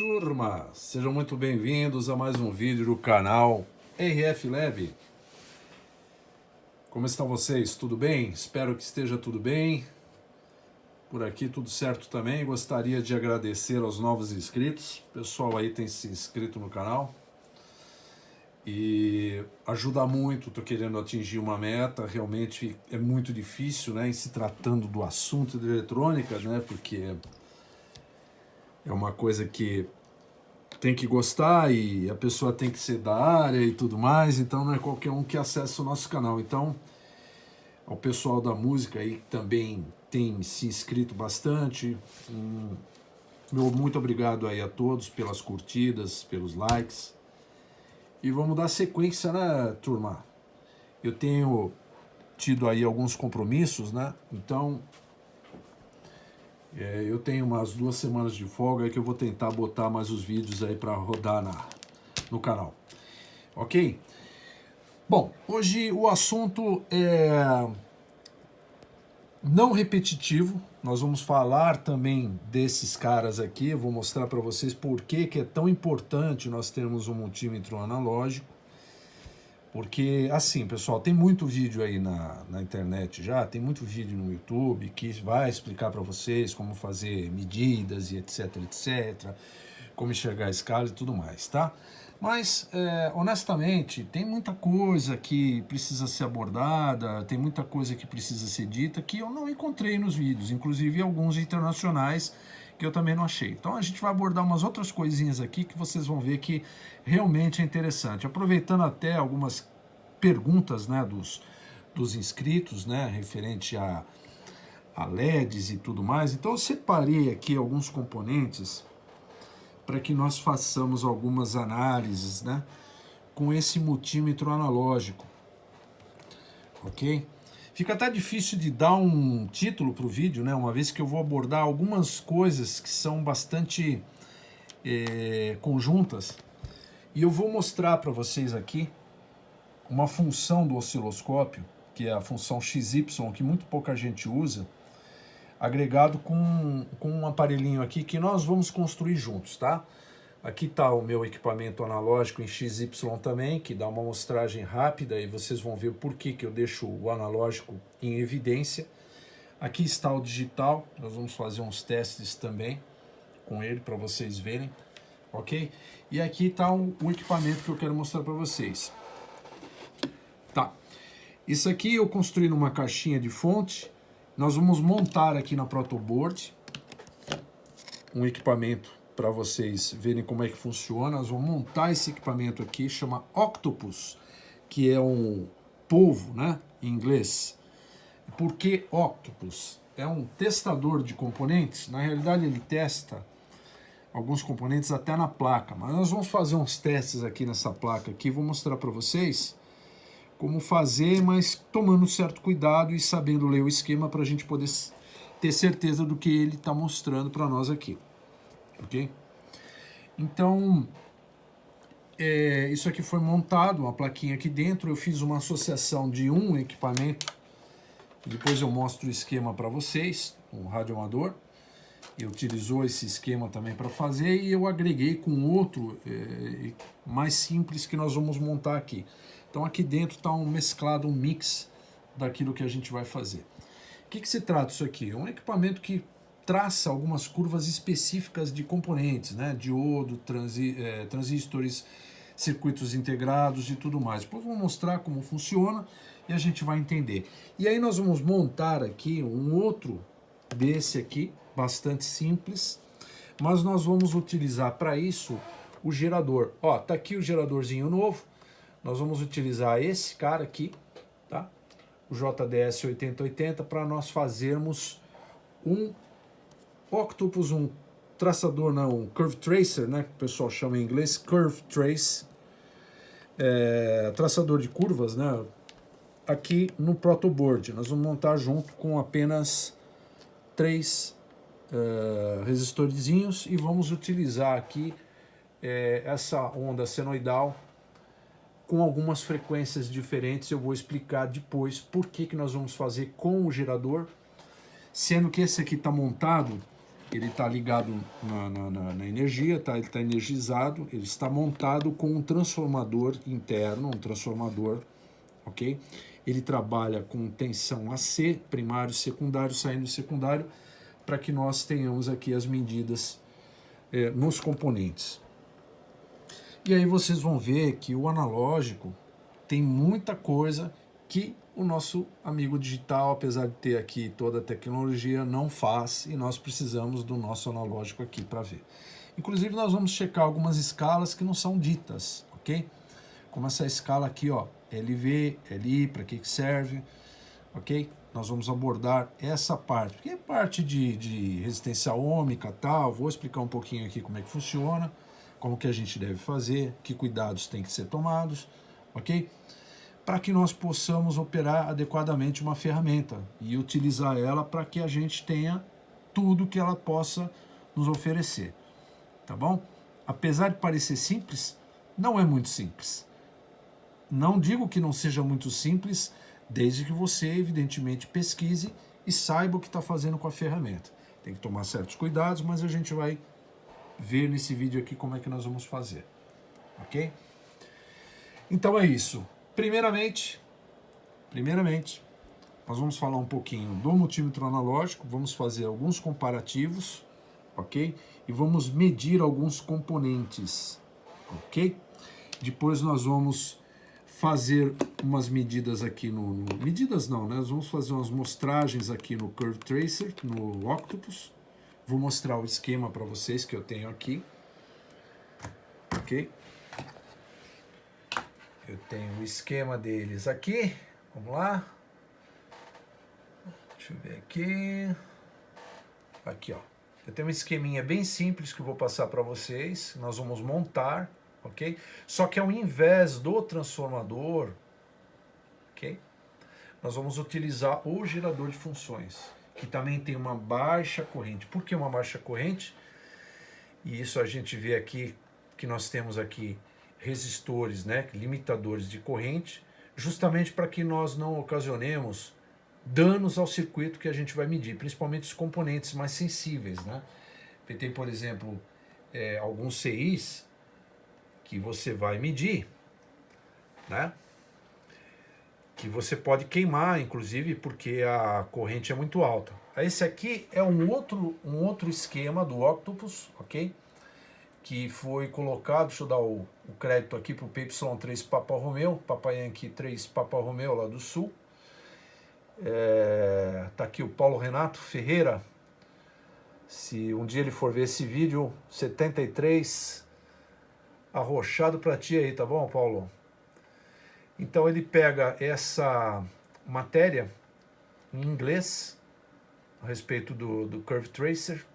Turma, sejam muito bem-vindos a mais um vídeo do canal RF Lab. Como estão vocês? Tudo bem? Espero que esteja tudo bem. Por aqui tudo certo também. Gostaria de agradecer aos novos inscritos. O pessoal aí tem se inscrito no canal. E ajuda muito, estou querendo atingir uma meta. Realmente é muito difícil, né, em se tratando do assunto de eletrônica, né, porque é uma coisa que tem que gostar e a pessoa tem que ser da área e tudo mais, então não é qualquer um que acessa o nosso canal. Então, ao pessoal da música aí que também tem se inscrito bastante, meu muito obrigado aí a todos pelas curtidas, pelos likes. E vamos dar sequência, né, turma? Eu tenho tido aí alguns compromissos, né? Então, eu tenho umas 2 semanas de folga que eu vou tentar botar mais os vídeos aí para rodar no canal. Ok? Bom, hoje o assunto é não repetitivo. Nós vamos falar também desses caras aqui. Eu vou mostrar para vocês por que é tão importante nós termos um multímetro analógico. Porque, assim, pessoal, tem muito vídeo aí na internet já, tem muito vídeo no YouTube que vai explicar para vocês como fazer medidas e etc, etc, como enxergar a escala e tudo mais, tá? Mas, honestamente, tem muita coisa que precisa ser abordada, tem muita coisa que precisa ser dita que eu não encontrei nos vídeos, inclusive alguns internacionais que eu também não achei. Então a gente vai abordar umas outras coisinhas aqui que vocês vão ver que realmente é interessante. Aproveitando até algumas perguntas, né, dos inscritos, né, referente a LEDs e tudo mais. Então eu separei aqui alguns componentes para que nós façamos algumas análises, né, com esse multímetro analógico, ok? Fica até difícil de dar um título para o vídeo, né, uma vez que eu vou abordar algumas coisas que são bastante conjuntas, e eu vou mostrar para vocês aqui uma função do osciloscópio, que é a função XY, que muito pouca gente usa, agregado com um aparelhinho aqui que nós vamos construir juntos, tá? Aqui está o meu equipamento analógico em XY também, que dá uma amostragem rápida e vocês vão ver por que eu deixo o analógico em evidência. Aqui está o digital, nós vamos fazer uns testes também com ele para vocês verem, ok? E aqui está o equipamento que eu quero mostrar para vocês. Tá, isso aqui eu construí numa caixinha de fonte. Nós vamos montar aqui na protoboard um equipamento para vocês verem como é que funciona. Nós vamos montar esse equipamento aqui, chama Octopus, que é um polvo, né, em inglês. Por que Octopus? É um testador de componentes. Na realidade ele testa alguns componentes até na placa, mas nós vamos fazer uns testes aqui nessa placa aqui. Vou mostrar para vocês como fazer, mas tomando certo cuidado e sabendo ler o esquema para a gente poder ter certeza do que ele está mostrando para nós aqui, ok? Então, isso aqui foi montado, uma plaquinha aqui dentro. Eu fiz uma associação de um equipamento, depois eu mostro o esquema para vocês, um radioamador. E utilizou esse esquema também para fazer, e eu agreguei com outro mais simples que nós vamos montar aqui. Então aqui dentro está um mesclado, um mix daquilo que a gente vai fazer. O que se trata isso aqui? É um equipamento que traça algumas curvas específicas de componentes, né? Diodo, transistores, circuitos integrados e tudo mais. Depois eu vou mostrar como funciona e a gente vai entender. E aí nós vamos montar aqui um outro desse aqui, bastante simples, mas nós vamos utilizar para isso o gerador. Ó, tá aqui o geradorzinho novo. Nós vamos utilizar esse cara aqui, tá? O JDS 8080, para nós fazermos um Octopus, um traçador, não, um Curve Tracer, né, que o pessoal chama em inglês, Curve Trace, traçador de curvas, né, aqui no protoboard. Nós vamos montar junto com apenas 3 resistorzinhos e vamos utilizar aqui essa onda senoidal com algumas frequências diferentes. Eu vou explicar depois por que nós vamos fazer com o gerador, sendo que esse aqui está montado ele está ligado na energia, tá? Ele está energizado, ele está montado com um transformador interno, um transformador, ok? Ele trabalha com tensão AC, primário e secundário, saindo secundário, para que nós tenhamos aqui as medidas nos componentes. E aí vocês vão ver que o analógico tem muita coisa que o nosso amigo digital, apesar de ter aqui toda a tecnologia, não faz, e nós precisamos do nosso analógico aqui para ver. Inclusive nós vamos checar algumas escalas que não são ditas, ok? Como essa escala aqui, ó, LV, LI, para que serve, ok? Nós vamos abordar essa parte, porque é parte de resistência ohmica e tal, vou explicar um pouquinho aqui como é que funciona, como que a gente deve fazer, que cuidados tem que ser tomados, ok? Para que nós possamos operar adequadamente uma ferramenta e utilizar ela para que a gente tenha tudo que ela possa nos oferecer, tá bom? Apesar de parecer simples, não é muito simples. Não digo que não seja muito simples, desde que você, evidentemente, pesquise e saiba o que está fazendo com a ferramenta. Tem que tomar certos cuidados, mas a gente vai ver nesse vídeo aqui como é que nós vamos fazer, ok? Então é isso. Primeiramente, nós vamos falar um pouquinho do multímetro analógico, vamos fazer alguns comparativos, ok? E vamos medir alguns componentes, ok? Depois nós vamos fazer umas medidas aqui medidas não, né? Nós vamos fazer umas mostragens aqui no Curve Tracer, no Octopus. Vou mostrar o esquema para vocês que eu tenho aqui, ok? Eu tenho o esquema deles aqui, vamos lá. Deixa eu ver aqui. Aqui, ó. Eu tenho um esqueminha bem simples que eu vou passar para vocês. Nós vamos montar, ok? Só que ao invés do transformador, ok? Nós vamos utilizar o gerador de funções, que também tem uma baixa corrente. Por que uma baixa corrente? E isso a gente vê aqui, que nós temos aqui resistores, né, limitadores de corrente, justamente para que nós não ocasionemos danos ao circuito que a gente vai medir, principalmente os componentes mais sensíveis, né? Tem, por exemplo, alguns CIs que você vai medir, né? Que você pode queimar, inclusive, porque a corrente é muito alta. Esse aqui é um outro esquema do Octopus, ok? Que foi colocado, deixa eu dar o crédito aqui para o PY3 Papa Romeo, Papa Yankee 3 Papa Romeo lá do Sul. Tá aqui o Paulo Renato Ferreira. Se um dia ele for ver esse vídeo, 73, arrochado para ti aí, tá bom, Paulo? Então ele pega essa matéria em inglês a respeito do Curve Tracer,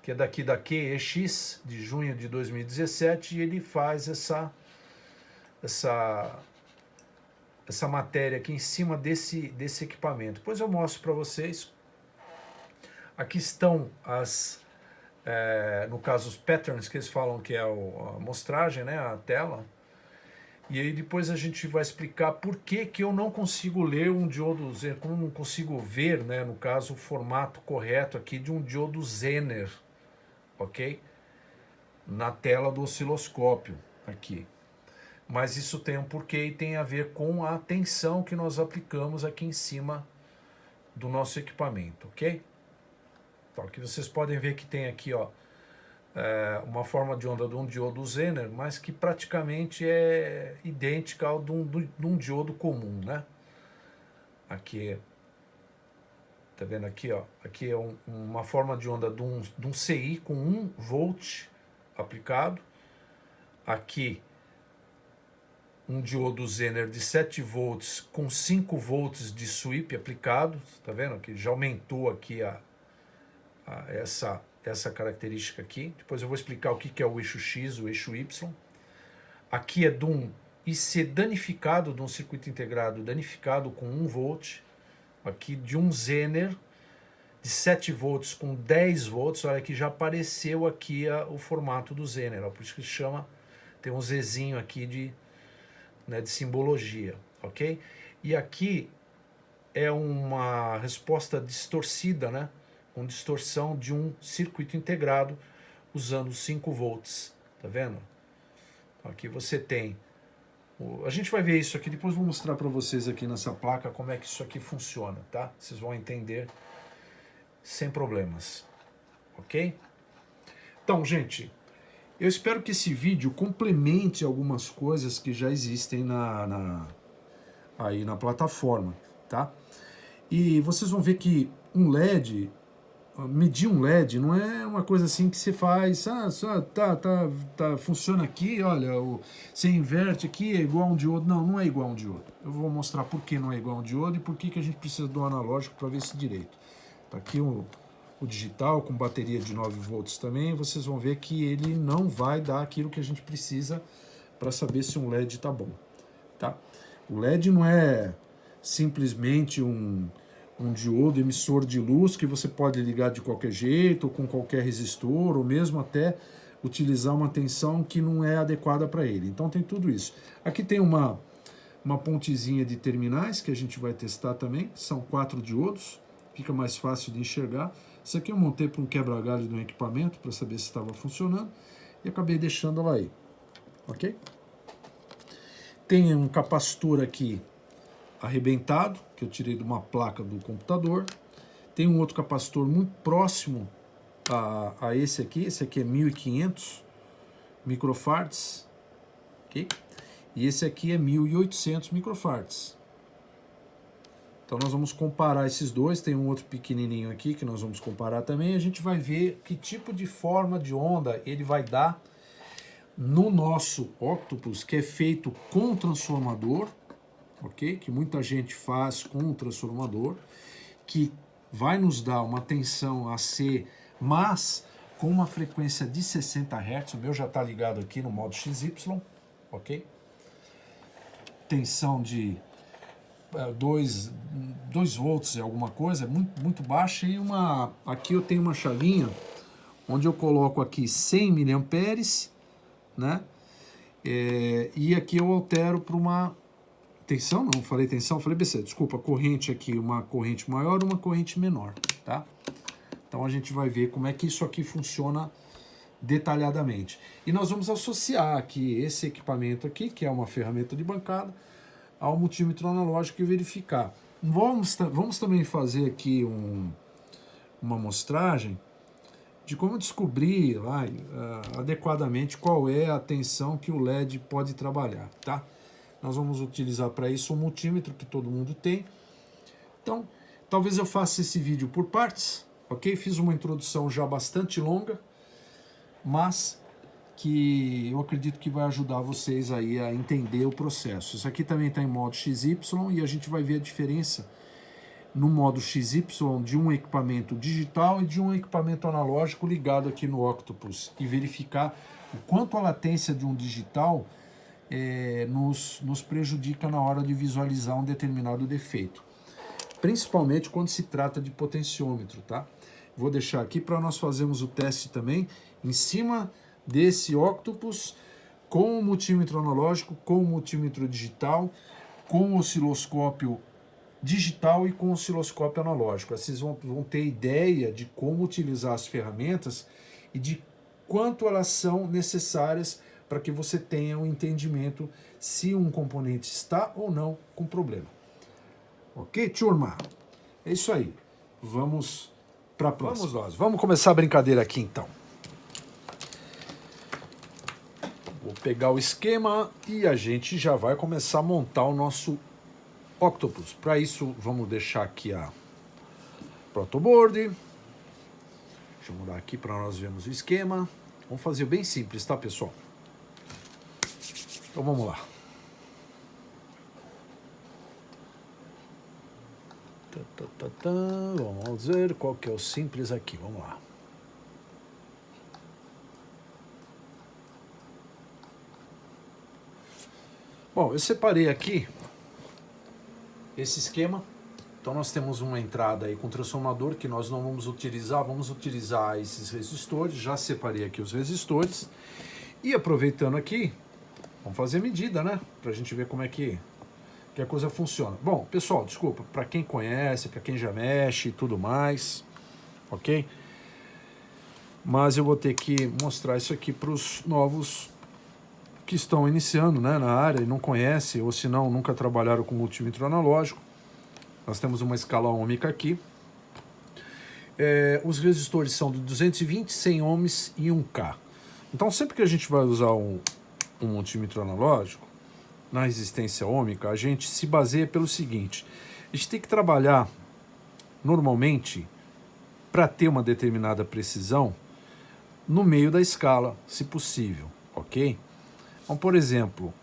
que é daqui da QEX, de junho de 2017, e ele faz essa matéria aqui em cima desse equipamento. Depois eu mostro para vocês. Aqui estão no caso, os patterns, que eles falam que é a mostragem, né, a tela. E aí depois a gente vai explicar por que eu não consigo ler um diodo Zener, como não consigo ver, né, no caso, o formato correto aqui de um diodo Zener, ok? Na tela do osciloscópio aqui. Mas isso tem um porquê e tem a ver com a tensão que nós aplicamos aqui em cima do nosso equipamento, ok? Então aqui vocês podem ver que tem aqui, ó, uma forma de onda de um diodo Zener, mas que praticamente é idêntica ao de um diodo comum, né? Aqui, tá vendo aqui, ó? Aqui é uma forma de onda de um CI com 1 volt aplicado. Aqui um diodo Zener de 7 volts com 5 volts de sweep aplicado, tá vendo? Que já aumentou aqui essa característica aqui. Depois eu vou explicar o que é o eixo X, o eixo Y. Aqui é de um IC danificado, de um circuito integrado danificado com 1 volt. Aqui de um Zener de 7 volts com 10 volts. Olha que já apareceu aqui o formato do Zener, ó, por isso que se chama, tem um Zzinho aqui de simbologia, ok? E aqui é uma resposta distorcida, né? com distorção de um circuito integrado usando 5 volts, tá vendo? Então aqui você tem, a gente vai ver isso aqui, depois vou mostrar para vocês aqui nessa placa como é que isso aqui funciona, tá? Vocês vão entender sem problemas, ok? Então, gente, eu espero que esse vídeo complemente algumas coisas que já existem aí na plataforma, tá? E vocês vão ver que um LED, medir um LED não é uma coisa assim que você faz, funciona aqui, olha, você inverte aqui, é igual a um diodo. Não, não é igual a um diodo. Eu vou mostrar por que não é igual a um diodo e por que a gente precisa do analógico para ver isso direito. Tá aqui o digital com bateria de 9 volts também, vocês vão ver que ele não vai dar aquilo que a gente precisa para saber se um LED está bom, tá? O LED não é simplesmente um diodo emissor de luz que você pode ligar de qualquer jeito, ou com qualquer resistor, ou mesmo até utilizar uma tensão que não é adequada para ele. Então tem tudo isso. Aqui tem uma pontezinha de terminais que a gente vai testar também, são 4 diodos, fica mais fácil de enxergar. Isso aqui eu montei para um quebra-galho do equipamento para saber se estava funcionando e acabei deixando ela aí, ok? Tem um capacitor aqui arrebentado, que eu tirei de uma placa do computador. Tem um outro capacitor muito próximo a esse aqui é 1500 microfarads, ok? E esse aqui é 1800 microfarads. Então nós vamos comparar esses dois, tem um outro pequenininho aqui que nós vamos comparar também, a gente vai ver que tipo de forma de onda ele vai dar no nosso Octopus, que é feito com transformador, ok? Que muita gente faz com o transformador, que vai nos dar uma tensão AC, mas com uma frequência de 60 Hz, o meu já está ligado aqui no modo XY, ok? Tensão de 2 volts e alguma coisa, muito baixa, e aqui eu tenho uma chavinha, onde eu coloco aqui 100 mA, né? E aqui eu altero para uma tensão, não falei tensão, falei BC, desculpa, corrente aqui, uma corrente maior, uma corrente menor, tá? Então a gente vai ver como é que isso aqui funciona detalhadamente. E nós vamos associar aqui esse equipamento aqui, que é uma ferramenta de bancada, ao multímetro analógico e verificar. Vamos também fazer aqui uma amostragem de como descobrir lá adequadamente qual é a tensão que o LED pode trabalhar, tá? Nós vamos utilizar para isso um multímetro que todo mundo tem. Então, talvez eu faça esse vídeo por partes, ok? Fiz uma introdução já bastante longa, mas que eu acredito que vai ajudar vocês aí a entender o processo. Isso aqui também está em modo XY e a gente vai ver a diferença no modo XY de um equipamento digital e de um equipamento analógico ligado aqui no Octopus e verificar o quanto a latência de um digital nos prejudica na hora de visualizar um determinado defeito, principalmente quando se trata de potenciômetro, tá? Vou deixar aqui para nós fazermos o teste também em cima desse Octopus com o multímetro analógico, com o multímetro digital, com o osciloscópio digital e com o osciloscópio analógico. Vocês vão ter ideia de como utilizar as ferramentas e de quanto elas são necessárias para que você tenha um entendimento se um componente está ou não com problema. Ok, turma? É isso aí. Vamos para a próxima. Vamos começar a brincadeira aqui então. Vou pegar o esquema e a gente já vai começar a montar o nosso Octopus. Para isso, vamos deixar aqui a protoboard. Deixa eu mudar aqui para nós vermos o esquema. Vamos fazer bem simples, tá, pessoal? Então vamos lá. Vamos ver qual que é o simples aqui. Vamos lá. Bom, eu separei aqui esse esquema. Então nós temos uma entrada aí com transformador que nós não vamos utilizar esses resistores. Já separei aqui os resistores. E aproveitando aqui, vamos fazer medida, né? Pra gente ver como é que a coisa funciona. Bom, pessoal, desculpa, para quem conhece, para quem já mexe e tudo mais, ok? Mas eu vou ter que mostrar isso aqui para os novos que estão iniciando, né, na área e não conhecem, ou se não, nunca trabalharam com multímetro analógico. Nós temos uma escala ohmica aqui. Os resistores são de 220, 100 ohms e 1K. Então, sempre que a gente vai usar um multímetro analógico, na resistência ohmica, a gente se baseia pelo seguinte: a gente tem que trabalhar, normalmente, para ter uma determinada precisão, no meio da escala, se possível, ok? Então, por exemplo,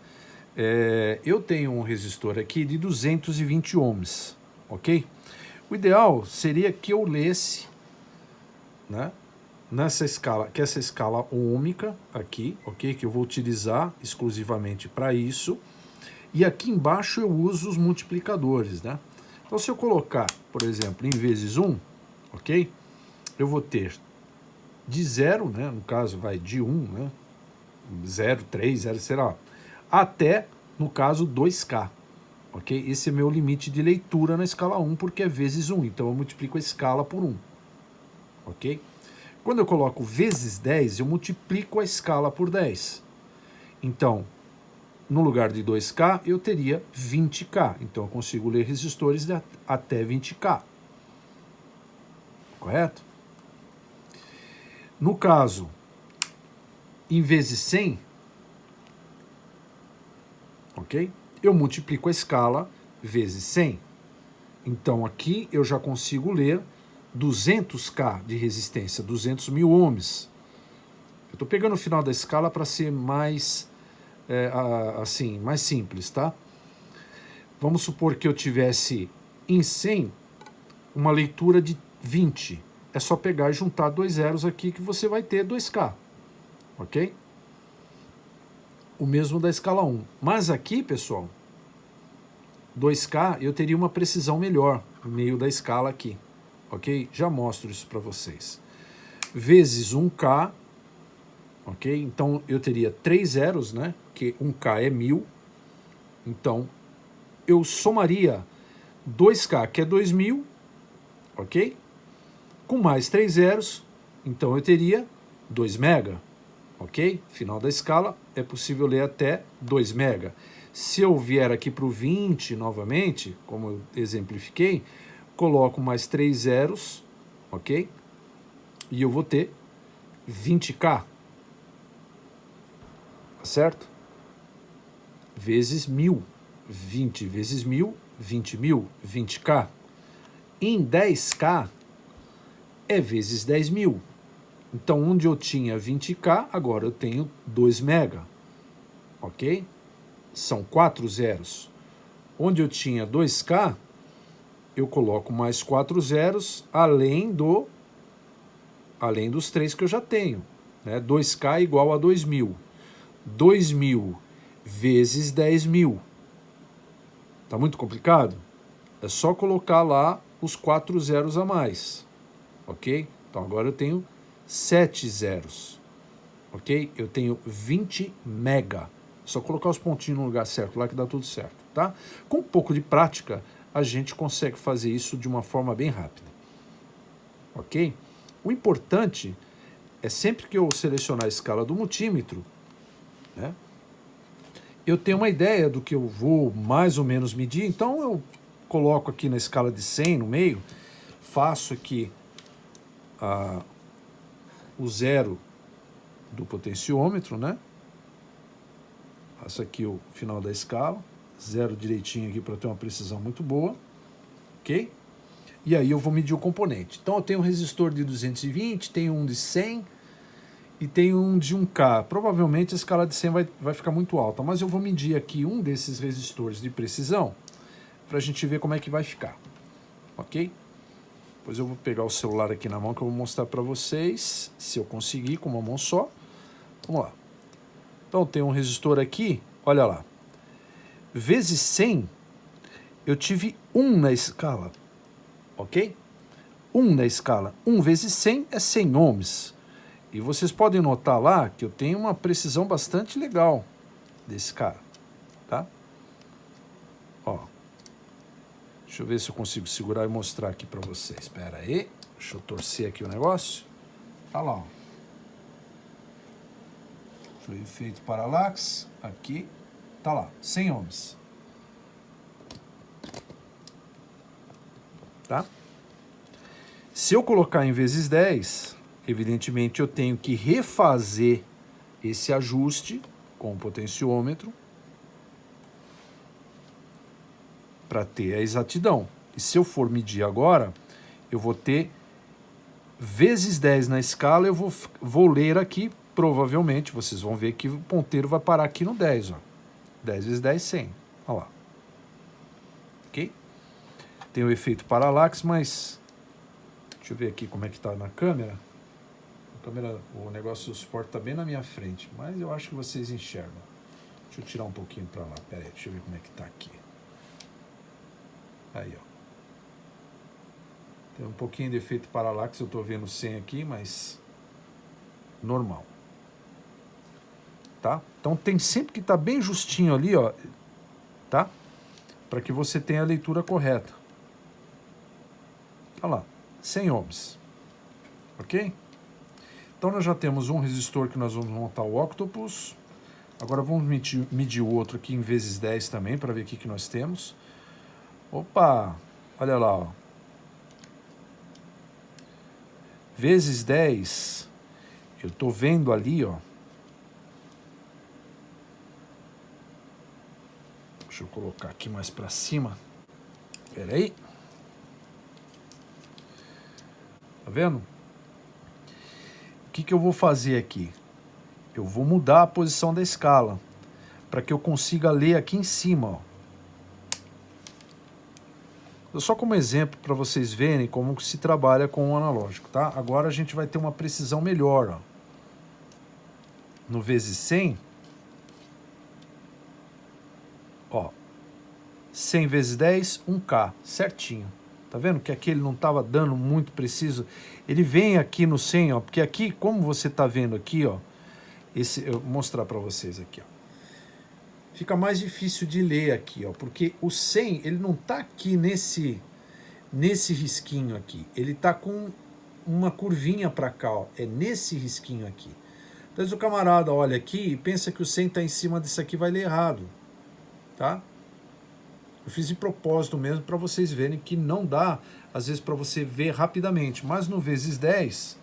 eu tenho um resistor aqui de 220 ohms, ok? O ideal seria que eu lesse, né, nessa escala, que essa escala ohmica aqui, ok? Que eu vou utilizar exclusivamente para isso. E aqui embaixo eu uso os multiplicadores, né? Então, se eu colocar, por exemplo, em vezes 1, ok? Eu vou ter de 0, né? No caso, vai de 1, né? 0, 3, 0, será? Até, no caso, 2K, ok? Esse é meu limite de leitura na escala 1, porque é vezes 1. Então, eu multiplico a escala por 1, ok? Quando eu coloco vezes 10, eu multiplico a escala por 10. Então, no lugar de 2K, eu teria 20K. Então, eu consigo ler resistores de até 20K. Correto? No caso, em vezes 100, ok? Eu multiplico a escala vezes 100. Então, aqui eu já consigo ler 200K de resistência, 200 mil ohms. Eu estou pegando o final da escala para ser mais, assim, mais simples, tá? Vamos supor que eu tivesse em 100 uma leitura de 20. É só pegar e juntar dois zeros aqui que você vai ter 2K, ok? O mesmo da escala 1. Mas aqui, pessoal, 2K eu teria uma precisão melhor no meio da escala aqui, ok? Já mostro isso para vocês. Vezes 1K, ok? Então eu teria 3 zeros, né? Que 1K é 1000. Então eu somaria 2K, que é 2000, ok? Com mais 3 zeros, então eu teria 2 mega, ok? Final da escala, é possível ler até 2 mega. Se eu vier aqui para o 20 novamente, como eu exemplifiquei, coloco mais 3 zeros, ok? E eu vou ter 20K, certo? Vezes 1000. 20 vezes 1000, 20 mil, 20K. Em 10K é vezes 10 mil. Então, onde eu tinha 20K, agora eu tenho 2 mega, ok? São 4 zeros. Onde eu tinha 2K, eu coloco mais 4 zeros, além dos 3 que eu já tenho, né? 2K igual a 2.000. 2.000 vezes 10 mil. Tá muito complicado? É só colocar lá os 4 zeros a mais, ok? Então agora eu tenho 7 zeros, ok? Eu tenho 20 mega. Só colocar os pontinhos no lugar certo lá que dá tudo certo, tá? Com um pouco de prática, a gente consegue fazer isso de uma forma bem rápida, ok? O importante é sempre que eu selecionar a escala do multímetro, né? Eu tenho uma ideia do que eu vou mais ou menos medir, então eu coloco aqui na escala de 100 no meio, faço aqui o zero do potenciômetro, né? Faço aqui o final da escala, zero direitinho aqui para ter uma precisão muito boa, ok? E aí eu vou medir o componente. Então eu tenho um resistor de 220, tenho um de 100 e tenho um de 1K. Provavelmente a escala de 100 vai ficar muito alta, mas eu vou medir aqui um desses resistores de precisão para a gente ver como é que vai ficar, ok? Depois eu vou pegar o celular aqui na mão que eu vou mostrar para vocês, se eu conseguir com uma mão só. Vamos lá. Então tem um resistor aqui, olha lá. Vezes 100, eu tive 1 na escala, ok? 1 na escala. 1 vezes 100 é 100 ohms. E vocês podem notar lá que eu tenho uma precisão bastante legal desse cara, tá? Ó. Deixa eu ver se eu consigo segurar e mostrar aqui para vocês. Espera aí. Deixa eu torcer aqui o negócio. Olha lá, ó. Deixa eu efeito paralaxe. Aqui. Tá lá, 100 ohms. Tá? Se eu colocar em vezes 10, evidentemente eu tenho que refazer esse ajuste com o potenciômetro para ter a exatidão. E se eu for medir agora, eu vou ter vezes 10 na escala, eu vou ler aqui, provavelmente, vocês vão ver que o ponteiro vai parar aqui no 10, ó. 10 vezes 10, 100. Olha lá. Ok? Tem o efeito paralaxe, mas... Deixa eu ver aqui como é que tá na câmera. A câmera, o negócio do suporte tá bem na minha frente, mas eu acho que vocês enxergam. Deixa eu tirar um pouquinho para lá. Pera aí, deixa eu ver como é que tá aqui. Aí, ó. Tem um pouquinho de efeito paralaxe, eu tô vendo 100 aqui, mas normal. Tá? Então tem sempre que estar bem justinho ali, ó, tá? Para que você tenha a leitura correta. Olha lá, 100 ohms. Ok? Então nós já temos um resistor que nós vamos montar o octopus. Agora vamos medir o outro aqui em vezes 10 também, para ver o que nós temos. Opa, olha lá, ó. Vezes 10, eu tô vendo ali, ó. Deixa eu colocar aqui mais para cima. Espera aí. Tá vendo? O que eu vou fazer aqui? Eu vou mudar a posição da escala para que eu consiga ler aqui em cima, ó. Só como exemplo para vocês verem como se trabalha com o analógico, tá? Agora a gente vai ter uma precisão melhor, ó. No vezes 100, ó, 100 vezes 10, 1K, certinho. Tá vendo que aqui ele não estava dando muito preciso? Ele vem aqui no 100, ó, porque aqui, como você tá vendo aqui, ó, eu vou mostrar para vocês aqui, ó. Fica mais difícil de ler aqui, ó, porque o 100, ele não tá aqui nesse risquinho aqui. Ele tá com uma curvinha para cá, ó. É nesse risquinho aqui. Então, se o camarada olha aqui e pensa que o 100 tá em cima disso aqui, vai ler errado, tá? Eu fiz de propósito mesmo para vocês verem que não dá, às vezes, para você ver rapidamente. Mas no vezes 10,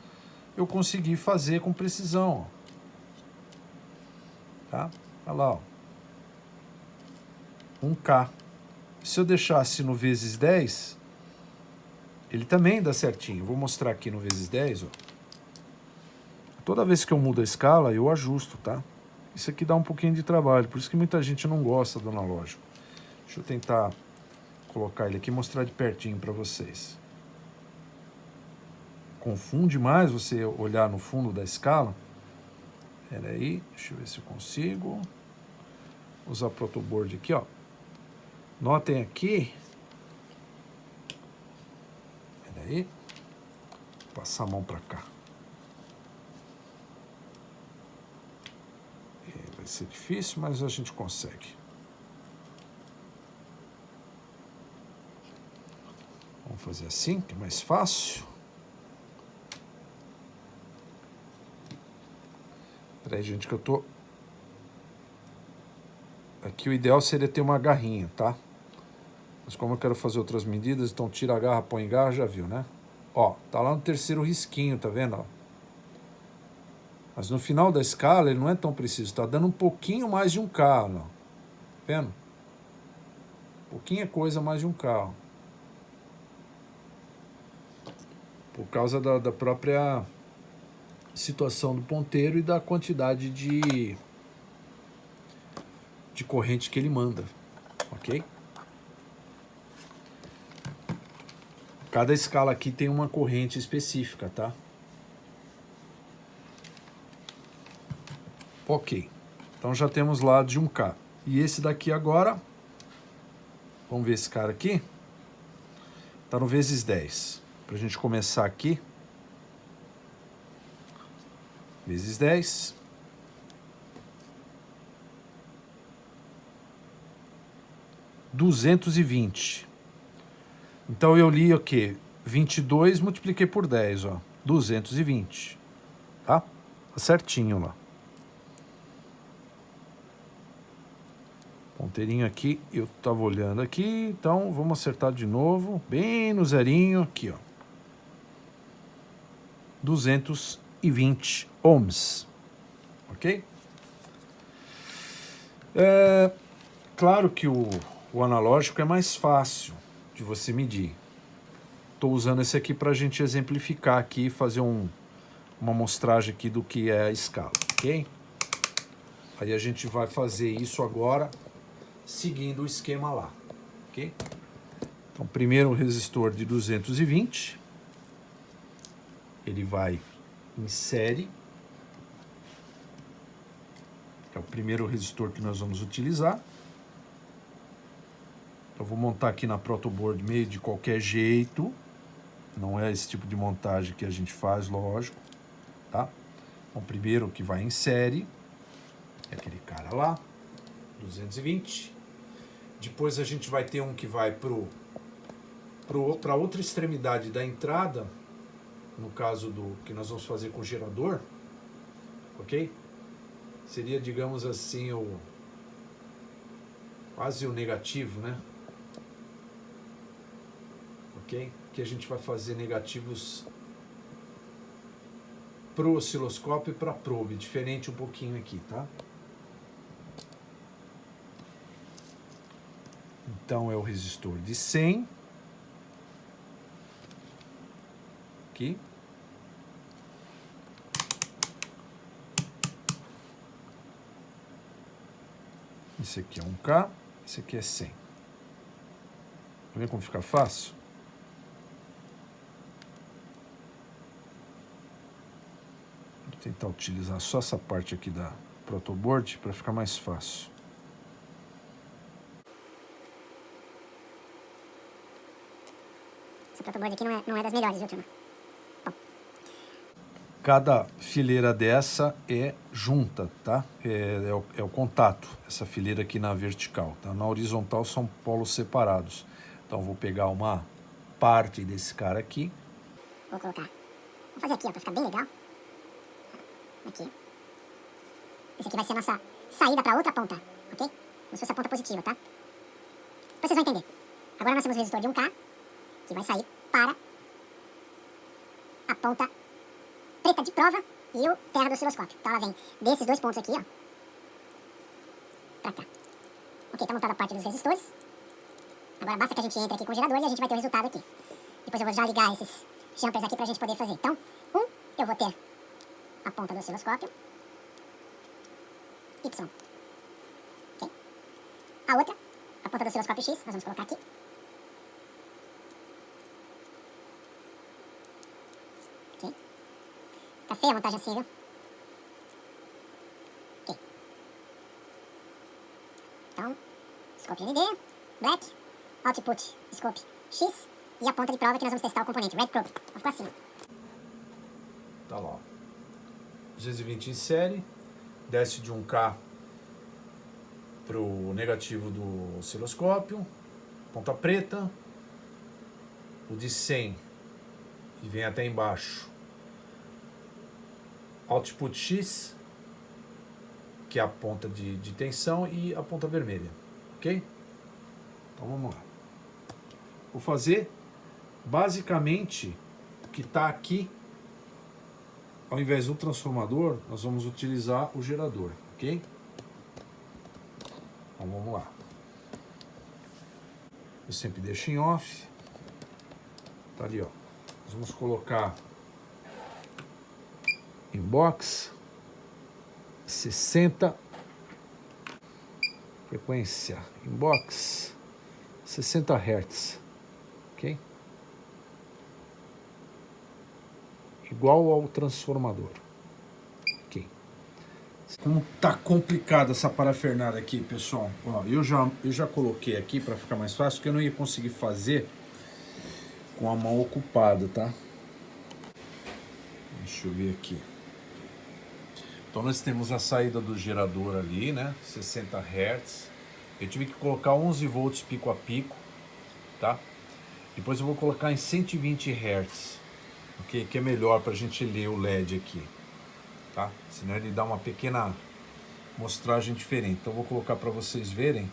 eu consegui fazer com precisão, ó. Tá? Olha lá, ó. 1K. Se eu deixasse no vezes 10, ele também dá certinho. Vou mostrar aqui no vezes 10, ó. Toda vez que eu mudo a escala, eu ajusto, tá? Isso aqui dá um pouquinho de trabalho, por isso que muita gente não gosta do analógico. Deixa eu tentar colocar ele aqui e mostrar de pertinho para vocês. Confunde mais você olhar no fundo da escala. Espera aí, deixa eu ver se eu consigo. Usar o protoboard aqui, ó. Notem aqui. Espera aí. Vou passar a mão para cá. Vai ser difícil, mas a gente consegue. Vamos fazer assim, que é mais fácil. Peraí, gente, que eu tô... Aqui o ideal seria ter uma garrinha, tá? Mas como eu quero fazer outras medidas, então tira a garra, põe garra, já viu, né? Ó, tá lá no terceiro risquinho, tá vendo, ó? Mas no final da escala ele não é tão preciso, tá dando um pouquinho mais de 1K, ó. Tá vendo? Pouquinha coisa mais de 1K, ó. Por causa da própria situação do ponteiro e da quantidade de corrente que ele manda, ok? Cada escala aqui tem uma corrente específica, tá? Ok, então já temos lá de 1K. E esse daqui agora, vamos ver esse cara aqui, tá no vezes 10. Pra gente começar aqui, vezes 10. R$ 220. Então eu li o quê? 22, multipliquei por 10, ó. 220, tá? Tá certinho lá. Ponteirinho aqui, eu tava olhando aqui, então vamos acertar de novo, bem no zerinho, aqui, ó. 220 ohms, ok? Claro que o analógico é mais fácil de você medir. Estou usando esse aqui para a gente exemplificar aqui, fazer uma amostragem aqui do que é a escala, ok? Aí a gente vai fazer isso agora, seguindo o esquema lá, ok? Então, primeiro o resistor de 220, ele vai em série, é o primeiro resistor que nós vamos utilizar. Eu vou montar aqui na protoboard meio de qualquer jeito, não é esse tipo de montagem que a gente faz, lógico, tá? Então, primeiro que vai em série, é aquele cara lá, 220. Depois a gente vai ter um que vai para outra extremidade da entrada, no caso do que nós vamos fazer com o gerador, ok? Seria, digamos assim, quase o negativo, né? Ok? Que a gente vai fazer negativos pro osciloscópio e para probe, diferente um pouquinho aqui, tá? Então é o resistor de 100, aqui. Esse aqui é 1K, esse aqui é 100. Tá vendo como fica fácil? Vou tentar utilizar só essa parte aqui da protoboard para ficar mais fácil. Essa protoboard aqui não é das melhores, viu, turma? Bom. Cada fileira dessa é junta, tá? É o contato, essa fileira aqui na vertical, tá? Na horizontal são polos separados. Então, vou pegar uma parte desse cara aqui. Vou colocar. Vou fazer aqui, ó, pra ficar bem legal. Aqui. Esse aqui vai ser a nossa saída pra outra ponta, ok? Como se fosse a ponta positiva, tá? Depois vocês vão entender. Agora nós temos o resistor de 1K, que vai sair para a ponta preta de prova e o terra do osciloscópio. Então ela vem desses dois pontos aqui, ó, pra cá. Ok, tá montada a parte dos resistores. Agora basta que a gente entre aqui com o gerador e a gente vai ter o resultado aqui. Depois eu vou já ligar esses jumpers aqui pra gente poder fazer. Então, eu vou ter a ponta do osciloscópio, Y. Ok? A outra, a ponta do osciloscópio X, nós vamos colocar aqui. Ok? Tá feia a montagem assim, viu? Ok. Então, scope ND, black, output scope X e a ponta de prova que nós vamos testar o componente, red probe. Vai ficar assim. Tá lá, ó. 220 em série, desce de 1K para o negativo do osciloscópio, ponta preta, o de 100 e vem até embaixo, output X, que é a ponta de tensão, e a ponta vermelha, ok? Então vamos lá. Vou fazer basicamente o que está aqui. Ao invés do transformador, nós vamos utilizar o gerador, ok? Então vamos lá. Eu sempre deixo em off. Tá ali, ó. Nós vamos colocar em box 60, frequência em box 60 Hz, ok? Igual ao transformador. Ok. Como tá complicada essa parafernália aqui, pessoal. Ó, eu já coloquei aqui para ficar mais fácil, porque eu não ia conseguir fazer com a mão ocupada, tá? Deixa eu ver aqui. Então nós temos a saída do gerador ali, né? 60 Hz. Eu tive que colocar 11 volts pico a pico, tá? Depois eu vou colocar em 120 Hz, ok? Que é melhor para a gente ler o LED aqui, tá? Senão ele dá uma pequena mostragem diferente. Então eu vou colocar para vocês verem.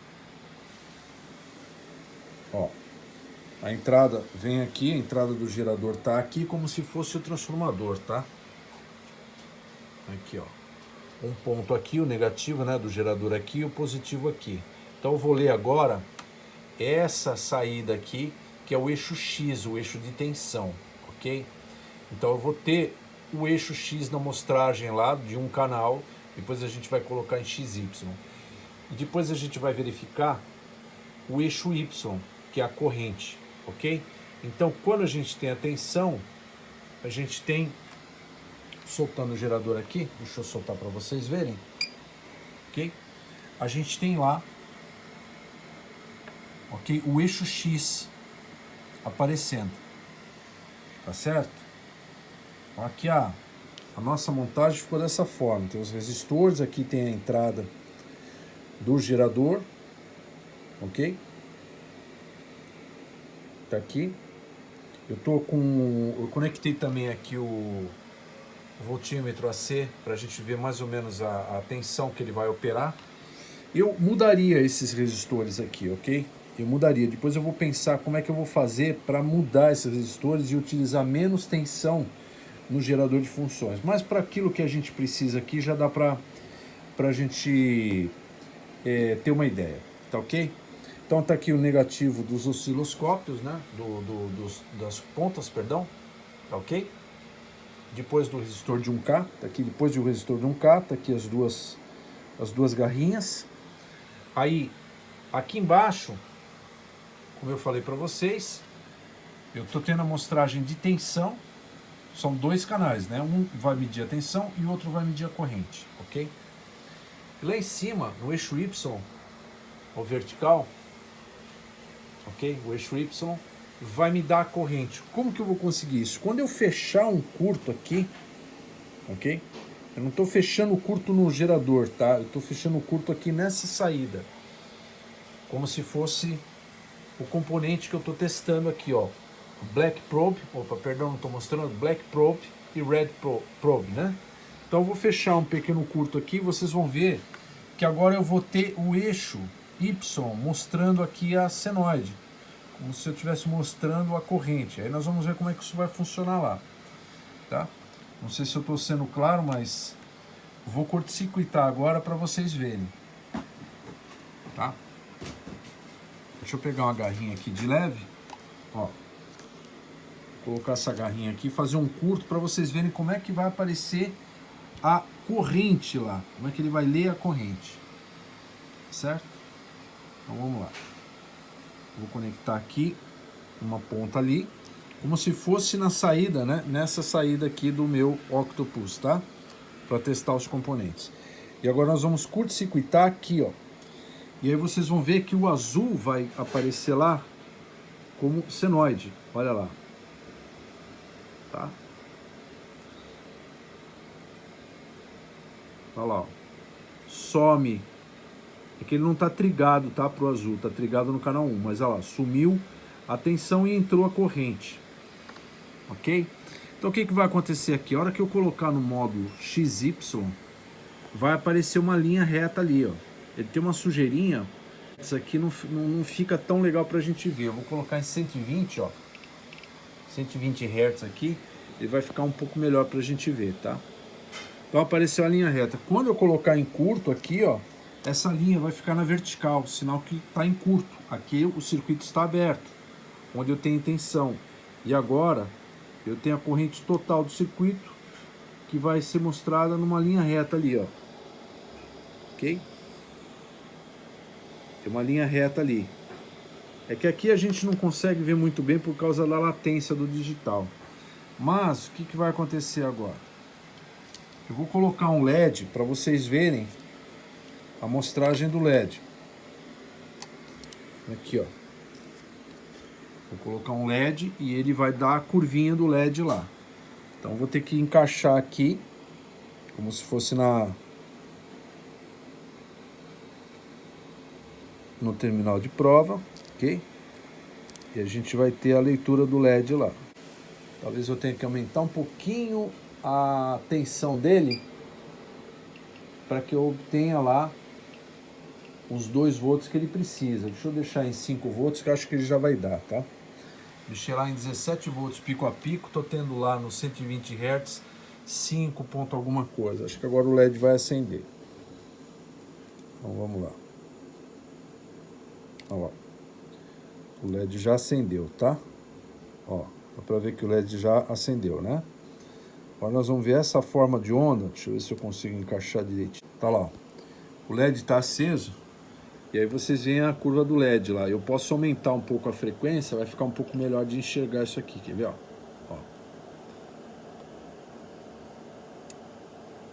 Ó, a entrada vem aqui, a entrada do gerador tá aqui como se fosse o transformador, tá? Aqui, ó. Um ponto aqui, o negativo, né, do gerador aqui e o positivo aqui. Então eu vou ler agora essa saída aqui, que é o eixo X, o eixo de tensão, ok? Então eu vou ter o eixo X na mostragem lá de um canal, depois a gente vai colocar em XY. E depois a gente vai verificar o eixo Y, que é a corrente, ok? Então quando a gente tem a tensão, a gente tem, soltando o gerador aqui, deixa eu soltar para vocês verem, ok? A gente tem lá, ok, o eixo X aparecendo, tá certo? Aqui a nossa montagem ficou dessa forma, tem os resistores, aqui tem a entrada do gerador, ok? Tá aqui. Eu conectei também aqui o voltímetro AC para a gente ver mais ou menos a tensão que ele vai operar. Eu mudaria esses resistores aqui, ok? Eu mudaria. Depois eu vou pensar como é que eu vou fazer para mudar esses resistores e utilizar menos tensão no gerador de funções. Mas para aquilo que a gente precisa aqui já dá para a gente ter uma ideia, tá ok? Então tá aqui o negativo dos osciloscópios, né? Das pontas, perdão, tá ok? Depois do resistor de 1K, tá aqui depois do resistor de 1K, tá aqui as duas garrinhas. Aí, aqui embaixo, como eu falei para vocês, eu tô tendo a amostragem de tensão, são dois canais, né? Um vai medir a tensão e o outro vai medir a corrente, ok? E lá em cima, no eixo Y, o vertical, ok? O eixo Y vai me dar a corrente. Como que eu vou conseguir isso? Quando eu fechar um curto aqui, ok? Eu não estou fechando o curto no gerador, tá? Eu estou fechando o curto aqui nessa saída. Como se fosse o componente que eu estou testando aqui, ó. Black Probe, opa, perdão, não estou mostrando, Black Probe e Red Probe, né? Então eu vou fechar um pequeno curto aqui, vocês vão ver que agora eu vou ter o eixo Y mostrando aqui a senoide, como se eu estivesse mostrando a corrente. Aí nós vamos ver como é que isso vai funcionar lá, tá? Não sei se eu estou sendo claro, mas vou curto-circuitar agora para vocês verem, tá? Deixa eu pegar uma garrinha aqui de leve, ó. Colocar essa garrinha aqui, fazer um curto para vocês verem como é que vai aparecer a corrente lá, como é que ele vai ler a corrente, certo? Então vamos lá. Vou conectar aqui uma ponta ali, como se fosse na saída, né? Nessa saída aqui do meu Octopus, tá? Para testar os componentes. E agora nós vamos curto-circuitar aqui, ó. E aí vocês vão ver que o azul vai aparecer lá como senoide. Olha lá. Tá? Olha lá, ó. Some. É que ele não está trigado, tá? Pro azul, tá trigado no canal 1. Mas olha lá, sumiu a tensão e entrou a corrente. Ok? Então o que vai acontecer aqui? A hora que eu colocar no modo XY, vai aparecer uma linha reta ali, ó. Ele tem uma sujeirinha. Isso aqui não fica tão legal pra gente ver. Eu vou colocar em 120, ó. 120 Hz aqui. Ele vai ficar um pouco melhor pra gente ver, tá? Então apareceu a linha reta. Quando eu colocar em curto aqui, ó, essa linha vai ficar na vertical, sinal que está em curto. Aqui o circuito está aberto, onde eu tenho tensão. E agora eu tenho a corrente total do circuito, que vai ser mostrada numa linha reta ali, ó. Ok? Tem uma linha reta ali. É que aqui a gente não consegue ver muito bem por causa da latência do digital. Mas o que vai acontecer agora? Eu vou colocar um LED para vocês verem a amostragem do LED. Aqui, ó. Vou colocar um LED e ele vai dar a curvinha do LED lá. Então vou ter que encaixar aqui, como se fosse no terminal de prova, ok? E a gente vai ter a leitura do LED lá. Talvez eu tenha que aumentar um pouquinho a tensão dele para que eu obtenha lá os 2 volts que ele precisa. Deixa eu deixar em 5 volts que eu acho que ele já vai dar, tá? Deixei lá em 17 volts pico a pico, tô tendo lá no 120 Hz 5 ponto alguma coisa. Acho que agora o LED vai acender. Então vamos lá. Olha lá. O LED já acendeu, tá? Ó, dá pra ver que o LED já acendeu, né? Agora nós vamos ver essa forma de onda. Deixa eu ver se eu consigo encaixar direitinho. Tá lá, ó. O LED tá aceso. E aí vocês veem a curva do LED lá. Eu posso aumentar um pouco a frequência, vai ficar um pouco melhor de enxergar isso aqui. Quer ver, ó? Ó.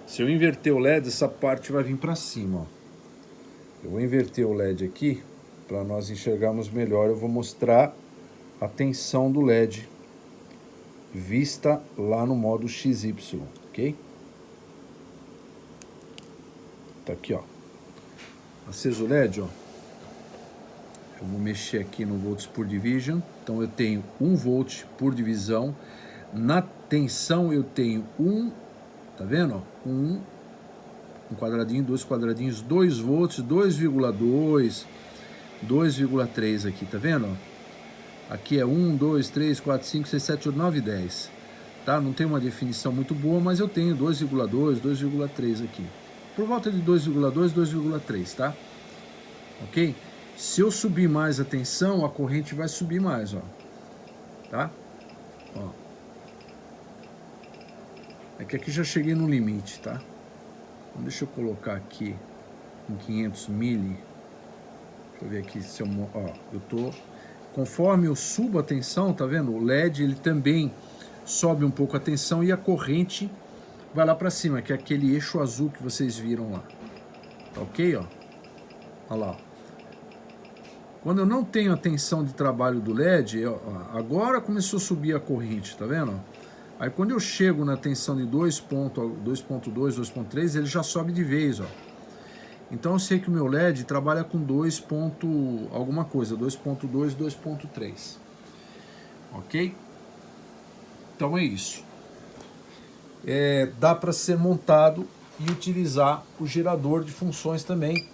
Se eu inverter o LED, essa parte vai vir para cima, ó. Eu vou inverter o LED aqui para nós enxergarmos melhor. Eu vou mostrar a tensão do LED vista lá no modo XY, ok? Tá aqui, ó. Aceso o LED, ó. Eu vou mexer aqui no volts por division. Então eu tenho 1 volt por divisão. Na tensão eu tenho tá vendo? Ó? Um quadradinho, 2 quadradinhos, 2 volts, 2,2, 2,3 aqui, tá vendo? Ó? Aqui é 1, 2, 3, 4, 5, 6, 7, 8, 9, 10. Tá? Não tem uma definição muito boa, mas eu tenho 2,2, 2,3 aqui. Por volta de 2,2, 2,3, tá? Ok? Se eu subir mais a tensão, a corrente vai subir mais, ó. Tá? Ó. É que aqui já cheguei no limite, tá? Então deixa eu colocar aqui em 500 mili. Deixa eu ver aqui se eu... Ó, eu tô... Conforme eu subo a tensão, tá vendo? O LED, ele também sobe um pouco a tensão e a corrente vai lá pra cima, que é aquele eixo azul que vocês viram lá. Tá ok, ó? Olha lá, ó. Quando eu não tenho a tensão de trabalho do LED, agora começou a subir a corrente, tá vendo? Aí quando eu chego na tensão de 2.2, 2.3, ele já sobe de vez, ó. Então eu sei que o meu LED trabalha com 2 ponto alguma coisa, 2.2, 2.3. Ok? Então é isso. Dá para ser montado e utilizar o gerador de funções também,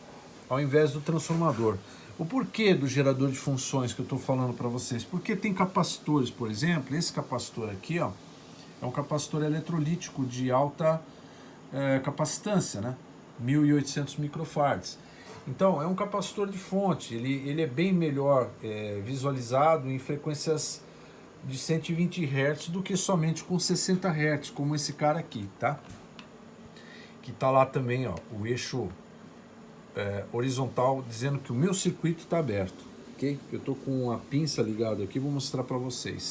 ao invés do transformador. O porquê do gerador de funções que eu estou falando para vocês? Porque tem capacitores, por exemplo, esse capacitor aqui, ó, é um capacitor eletrolítico de alta capacitância, né? 1800 microfarads. Então, é um capacitor de fonte, ele é bem melhor visualizado em frequências de 120 Hz do que somente com 60 Hz, como esse cara aqui, tá? Que tá lá também, ó, o eixo horizontal, dizendo que o meu circuito está aberto, ok? Eu tô com a pinça ligada aqui, vou mostrar para vocês.